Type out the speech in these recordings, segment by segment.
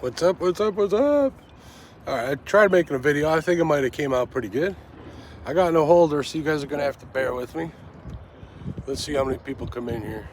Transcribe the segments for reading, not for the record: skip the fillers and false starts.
What's up, what's up, what's up? Alright, I tried making a video. I think it might have came out pretty good. I got no holder, so you guys are going to have to bear with me. Let's see how many people come in here.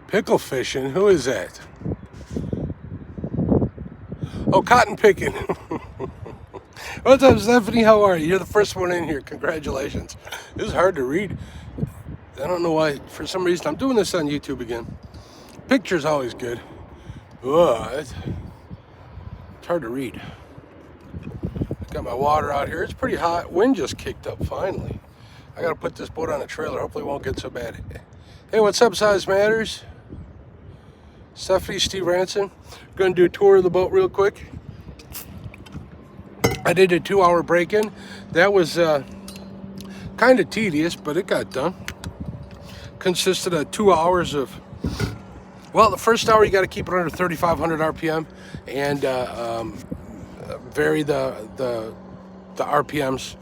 Pickle fishing? Who is that? Oh, cotton picking. What's up, Stephanie? How are you? You're the first one in here. Congratulations. This is hard to read. I don't know why. For some reason, I'm doing this on YouTube again. Picture's always good. But it's hard to read. Got my water out here. It's pretty hot. Wind just kicked up finally. I got to put this boat on a trailer. Hopefully it won't get so bad. Hey, what's up, Size Matters? Stephanie, Steve Ranson. Going to do a tour of the boat real quick. I did a 2-hour break-in. That was kind of tedious, but it got done. Consisted of 2 hours of, well, the first hour you got to keep it under 3,500 RPM and vary the RPMs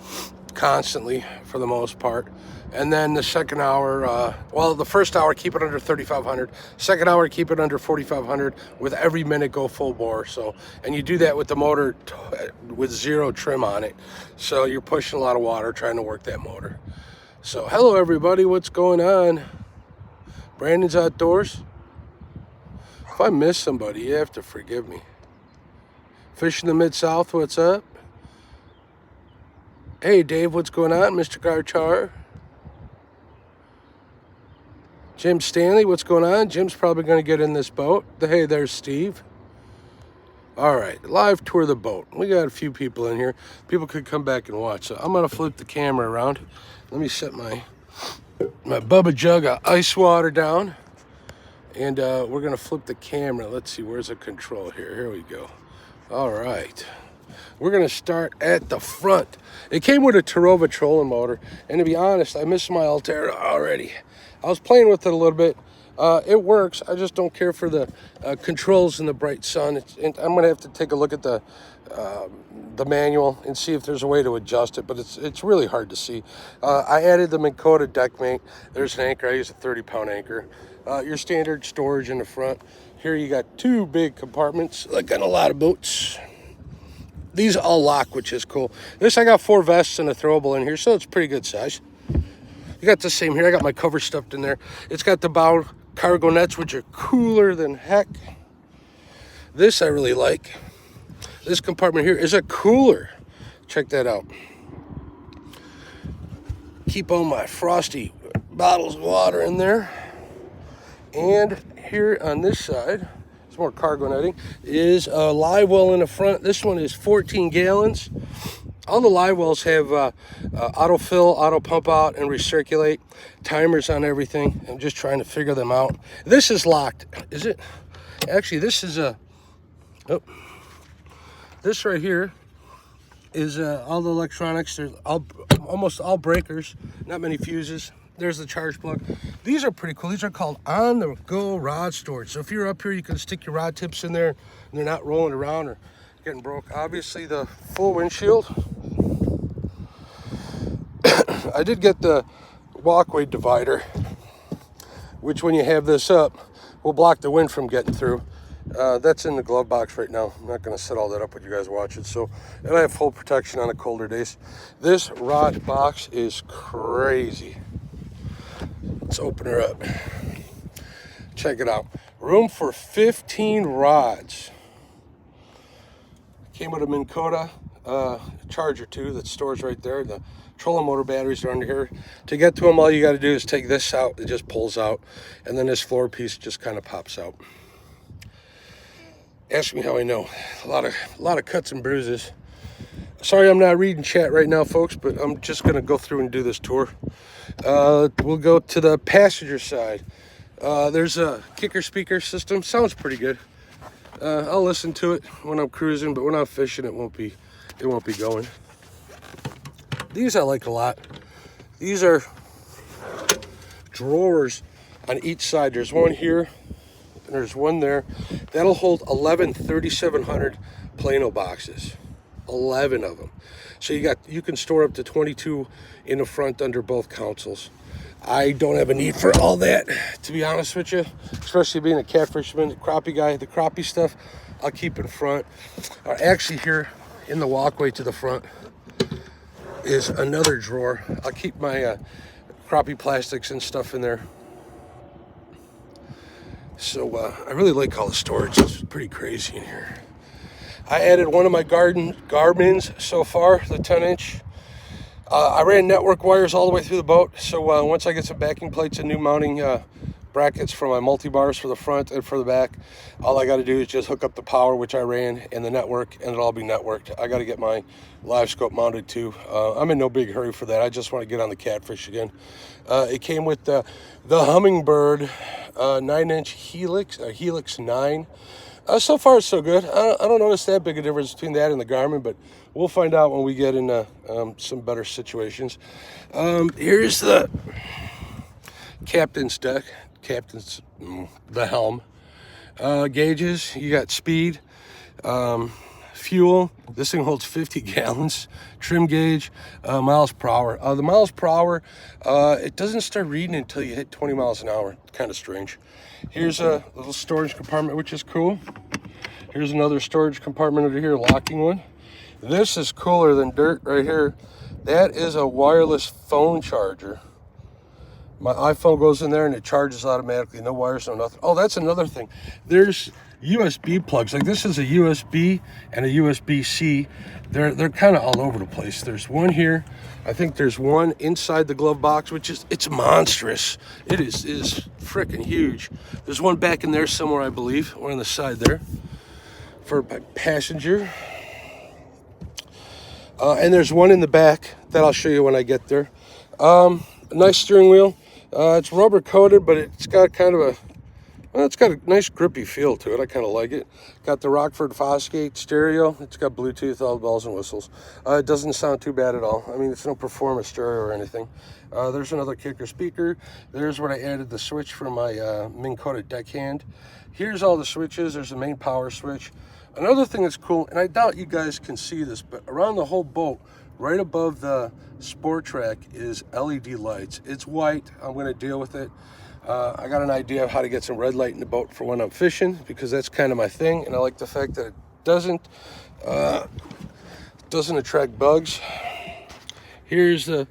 constantly for the most part. And then the second hour, well, the first hour, keep it under 3,500. Second hour, keep it under 4,500. With every minute, go full bore. So, and you do that with the motor with zero trim on it. So you're pushing a lot of water trying to work that motor. So, hello everybody, what's going on? Brandon's Outdoors. If I miss somebody, you have to forgive me. Fishing the Mid-South, what's up? Hey Dave, what's going on? Mr. Garchar. Jim Stanley, what's going on? Jim's probably going to get in this boat. Hey, there's Steve. All right, live tour of the boat. We got a few people in here. People could come back and watch. So I'm going to flip the camera around. Let me set my Bubba jug of ice water down. And we're going to flip the camera. Let's see, where's the control here? Here we go. All right. We're going to start at the front. It came with a Tarova trolling motor. And to be honest, I missed my Altera already. I was playing with it a little bit. It works. I just don't care for the controls in the bright sun. I'm going to have to take a look at the manual and see if there's a way to adjust it, but it's really hard to see. I added the Minn Kota deck mate. There's an anchor. I use a 30-pound anchor. Your standard storage in the front. Here you got 2 big compartments, like on a lot of boats. These all lock, which is cool. This, I got 4 vests and a throwable in here, so it's pretty good size. You got the same here. I got my cover stuffed in there. It's got the bow cargo nets, which are cooler than heck. This I really like. This compartment here is a cooler. Check that out. Keep all my frosty bottles of water in there. And here on this side, it's more cargo netting, is a live well in the front. This one is 14 gallons. All the live wells have autofill, auto pump out, and recirculate. Timers on everything. I'm just trying to figure them out. This is locked. Is it? Actually, this is a... Oh. This right here is all the electronics. There's almost all breakers. Not many fuses. There's the charge plug. These are pretty cool. These are called on-the-go rod storage. So if you're up here, you can stick your rod tips in there, and they're not rolling around or getting broke. Obviously, the full windshield. I did get the walkway divider, which when you have this up, will block the wind from getting through. That's in the glove box right now. I'm not going to set all that up with you guys watch it. So, and I have full protection on the colder days. This rod box is crazy. Let's open her up. Check it out. Room for 15 rods. Came with a Minn Kota charger too that stores right there. The trolling motor batteries are under here. To get to them, all you got to do is take this out. It just pulls out, and then this floor piece just kind of pops out. Ask me how I know. A lot of cuts and bruises. Sorry I'm not reading chat right now, folks, but I'm just going to go through and do this tour. We'll go to the passenger side. There's a kicker speaker system. Sounds pretty good. I'll listen to it when I'm cruising, but when I'm fishing, it won't be going. These I like a lot. These are drawers on each side. There's one here and there's one there. That'll hold 11 3700 Plano boxes. 11 of them. So you can store up to 22 in the front under both consoles. I don't have a need for all that, to be honest with you, especially being a catfishman, crappie guy. The crappie stuff I'll keep in front. Actually, here in the walkway to the front is another drawer. I'll keep my crappie plastics and stuff in there. So I really like all the storage. It's pretty crazy in here. I added one of my Garmin's so far, the 10-inch. I ran network wires all the way through the boat. So once I get some backing plates and new mounting brackets for my multi-bars for the front and for the back, all I got to do is just hook up the power, which I ran, and the network, and it'll all be networked. I got to get my live scope mounted too. I'm in no big hurry for that. I just want to get on the catfish again. It came with the Humminbird 9-inch Helix 9. So far, so good. I don't notice that big a difference between that and the Garmin, but we'll find out when we get into some better situations. Here's the captain's deck. The helm. Gauges, you got speed, fuel. This thing holds 50 gallons. Trim gauge, miles per hour. The miles per hour, it doesn't start reading until you hit 20 miles an hour. Kind of strange. Here's a little storage compartment, which is cool. Here's another storage compartment over here, locking one. This is cooler than dirt right here. That is a wireless phone charger. My iPhone goes in there and it charges automatically. No wires, no nothing. Oh, that's another thing. There's USB plugs. Like this is a USB and a USB-C. They're kind of all over the place. There's one here. I think there's one inside the glove box, which it's monstrous. It is freaking huge. There's one back in there somewhere, I believe, or on the side there for a passenger. And there's one in the back that I'll show you when I get there. A nice steering wheel. It's rubber coated, but it's got kind of it's got a nice grippy feel to it. I kind of like it. Got the Rockford Fosgate stereo. It's got Bluetooth, all the bells and whistles. It doesn't sound too bad at all. I mean, it's no performance stereo or anything. There's another kicker speaker. There's where I added the switch for my Ming coated deckhand. Here's all the switches. There's the main power switch. Another thing that's cool, and I doubt you guys can see this, but around the whole boat, right above the Sport Track is LED lights. It's white. I'm going to deal with it. I got an idea of how to get some red light in the boat for when I'm fishing, because that's kind of my thing, and I like the fact that it doesn't attract bugs. Here's the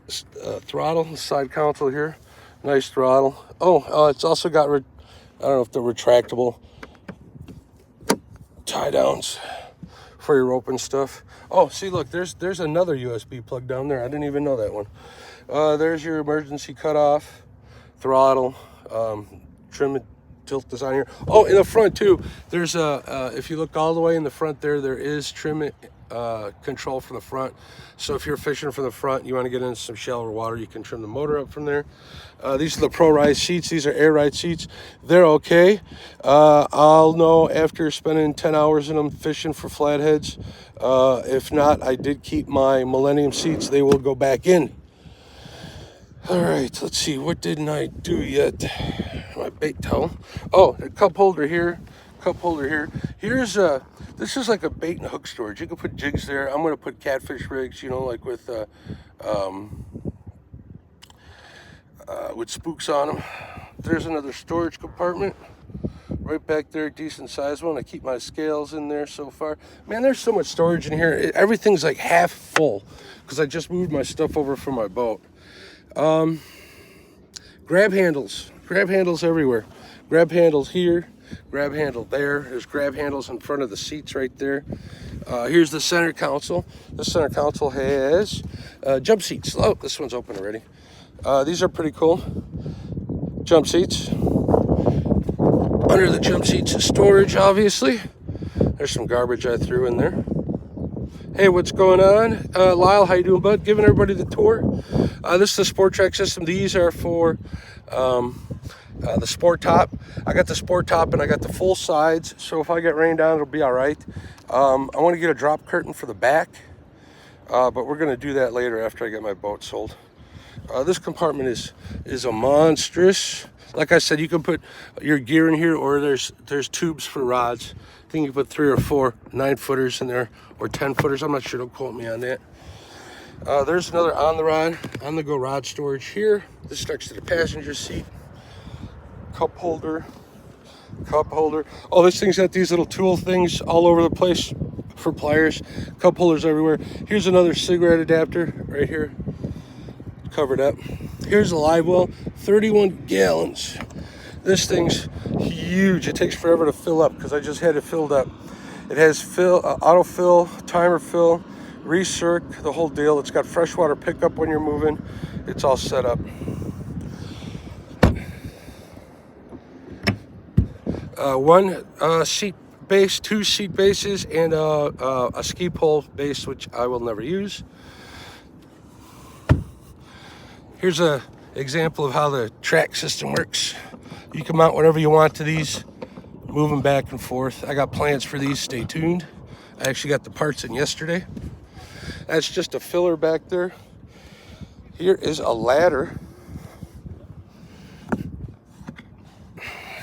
throttle, the side console here. Nice throttle. Oh, it's also got, I don't know if they're retractable tie downs for your rope and stuff. Oh, see, look, there's another USB plug down there. I didn't even know that one. There's your emergency cutoff, throttle, trim and tilt design here. Oh, in the front too, there's if you look all the way in the front there is trim control for the front. So if you're fishing from the front, you want to get into some shallower water, you can trim the motor up from there. These are the Pro Ride seats. These are air ride seats. They're okay. I'll know after spending 10 hours in them fishing for flatheads. If not, I did keep my Millennium seats. They will go back in. All right, let's see. What didn't I do yet? My bait towel. Oh, a cup holder here. Cup holder here. Here's this is like a bait and hook storage. You can put jigs there. I'm going to put catfish rigs, you know, like with spooks on them. There's another storage compartment right back there, decent sized one. I keep my scales in there so far. Man, there's so much storage in here. Everything's like half full because I just moved my stuff over from my boat. Grab handles everywhere. Grab handles here, grab handle there. There's grab handles in front of the seats right there. Here's the center console. The center console has jump seats. Oh, this one's open already. These are pretty cool. Jump seats. Under the jump seats is storage, obviously. There's some garbage I threw in there. Hey, what's going on? Lyle, how you doing, bud? Giving everybody the tour. This is the Sport Track system. These are for the Sport Top. I got the Sport Top and I got the full sides, so if I get rained on, it'll be all right. I want to get a drop curtain for the back, but we're going to do that later after I get my boat sold. This compartment is a monstrous. Like I said, you can put your gear in here, or there's tubes for rods. I think you can put 3 or 4 9-footers in there, or 10-footers. I'm not sure. Don't quote me on that. There's another on the go rod storage here. This is next to the passenger seat. Cup holder. Oh, this thing's got these little tool things all over the place for pliers. Cup holders everywhere. Here's another cigarette adapter right here, covered up. Here's a live well, 31 gallons. This thing's huge. It takes forever to fill up because I just had it filled up. It has autofill, timer fill, recirc, the whole deal. It's got freshwater pickup when you're moving. It's all set up. One seat base, 2 seat bases, and a ski pole base, which I will never use. Here's a example of how the track system works. You can mount whatever you want to these, move them back and forth. I got plans for these, stay tuned. I actually got the parts in yesterday. That's just a filler back there. Here is a ladder.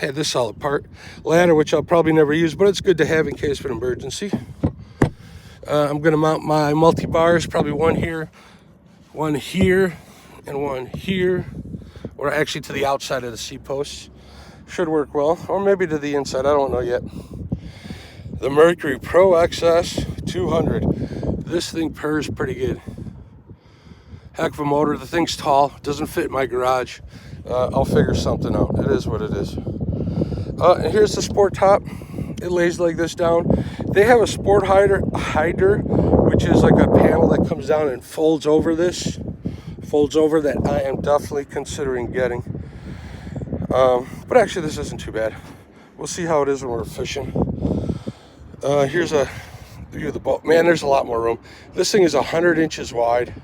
Had this all apart. Ladder, which I'll probably never use, but it's good to have in case of an emergency. I'm gonna mount my multi-bars, probably one here, and one here, or actually to the outside of the seat posts. Should work well, or maybe to the inside, I don't know yet. The Mercury Pro XS 200. This thing purrs pretty good. Heck of a motor. The thing's tall, doesn't fit in my garage. I'll figure something out. It is what it is. And here's the sport top. It lays like this down. They have a sport hider, which is like a panel that comes down and folds over this. Folds over, that I am definitely considering getting. But actually this isn't too bad. We'll see how it is when we're fishing. Here's a view of the boat. Man, there's a lot more room. This thing is 100 inches wide.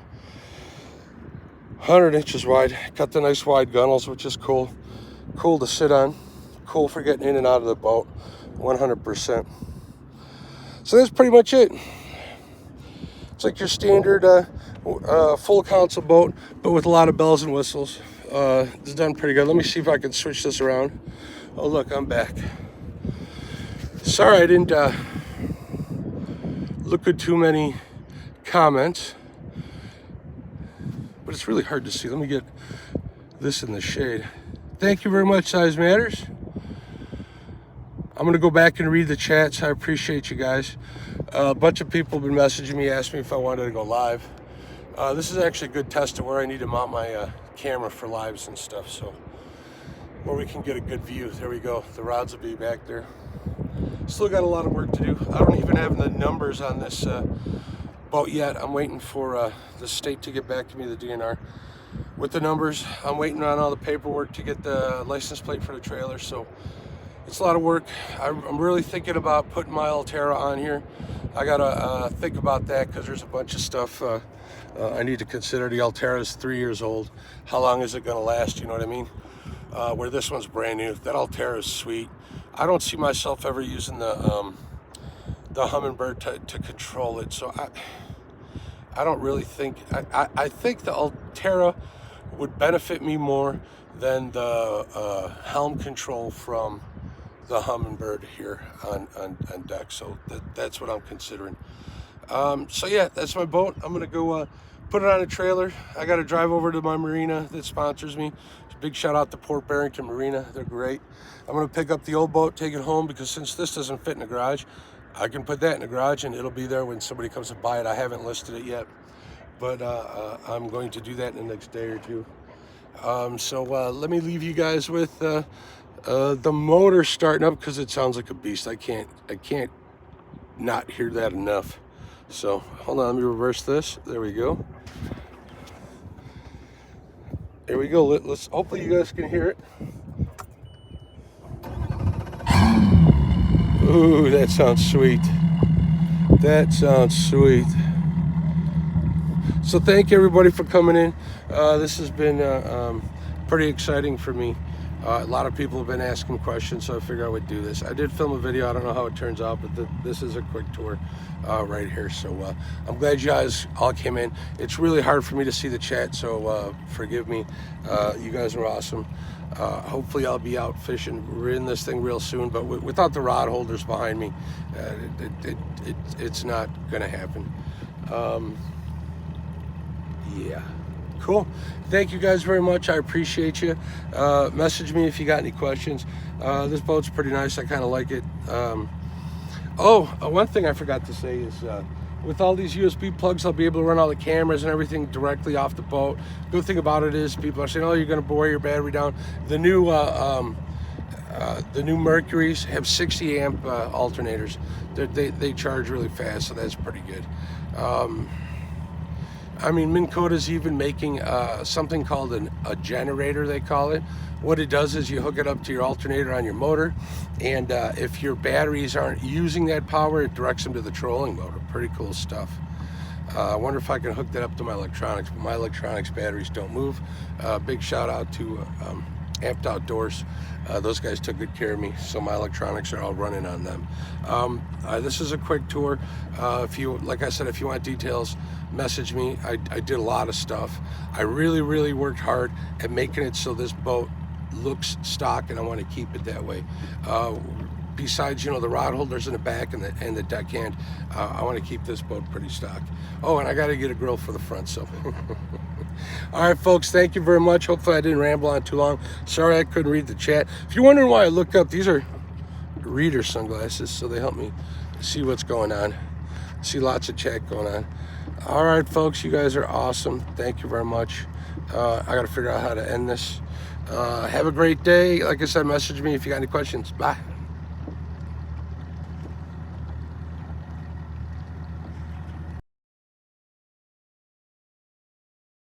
100 inches wide. Got the nice wide gunnels, which is cool. Cool to sit on. Cool for getting in and out of the boat. 100%. So that's pretty much it. It's like your standard full console boat, but with a lot of bells and whistles. It's done pretty good. Let me see if I can switch this around. Oh look, I'm back. Sorry I didn't look at too many comments, but it's really hard to see. Let me get this in the shade. Thank you very much, Size Matters. I'm gonna go back and read the chats. I appreciate you guys. A bunch of people have been messaging me, asking me if I wanted to go live. This is actually a good test of where I need to mount my camera for lives and stuff, so where we can get a good view. There we go. The rods will be back there. Still got a lot of work to do. I don't even have the numbers on this boat yet. I'm waiting for the state to get back to me, the DNR, with the numbers. I'm waiting on all the paperwork to get the license plate for the trailer, so it's a lot of work. I'm really thinking about putting my Altera on here. I gotta think about that because there's a bunch of stuff I need to consider. The Altera is 3 years old. How long is it gonna last? You know what I mean? Where this one's brand new. That Altera is sweet. I don't see myself ever using the Humminbird to control it, so I don't really think. I think the Altera would benefit me more than the helm control from the Humminbird here on deck. So that's what I'm considering. So yeah, that's my boat. I'm gonna go put it on a trailer. I got to drive over to my marina that sponsors me. Big shout out to Port Barrington Marina. They're great. I'm gonna pick up the old boat, take it home, because since this doesn't fit in the garage, I can put that in the garage and it'll be there when somebody comes to buy it. I haven't listed it yet, but I'm going to do that in the next day or two. So let me leave you guys with the motor starting up, because it sounds like a beast. I can't not hear that enough. So hold on, let me reverse this. There we go. There we go. Let's hopefully you guys can hear it. Ooh, that sounds sweet. That sounds sweet. So thank you everybody for coming in. This has been pretty exciting for me. A lot of people have been asking questions, so I figured I would do this. I did film a video. I don't know how it turns out, but this is a quick tour right here. So I'm glad you guys all came in. It's really hard for me to see the chat, so forgive me. You guys are awesome. Hopefully I'll be out fishing. We're in this thing real soon, but without the rod holders behind me, it's not gonna happen. Yeah. Cool. Thank you guys very much. I appreciate you. Message me if you got any questions. This boat's pretty nice. I kind of like it. One thing I forgot to say is with all these USB plugs, I'll be able to run all the cameras and everything directly off the boat. Good thing about it is people are saying, oh, you're going to bore your battery down. The new Mercuries have 60 amp alternators. They charge really fast, so that's pretty good. I mean, Minn Kota's even making something called a generator, they call it. What it does is you hook it up to your alternator on your motor, and if your batteries aren't using that power, it directs them to the trolling motor. Pretty cool stuff. I wonder if I can hook that up to my electronics, but my electronics batteries don't move. Big shout out to Amped Outdoors. Those guys took good care of me, so my electronics are all running on them. This is a quick tour. Like I said, if you want details, message me. I did a lot of stuff. I really worked hard at making it so this boat looks stock, and I want to keep it that way. Besides, the rod holders in the back and the deckhand, I want to keep this boat pretty stock. Oh, and I got to get a grill for the front, so. All right, folks, thank you very much. Hopefully I didn't ramble on too long. Sorry I couldn't read the chat. If you're wondering why I look up, these are reader sunglasses, so they help me see what's going on. See lots of chat going on. All right, folks, you guys are awesome. Thank you very much. I got to figure out how to end this. Have a great day. Like I said, message me if you got any questions. Bye.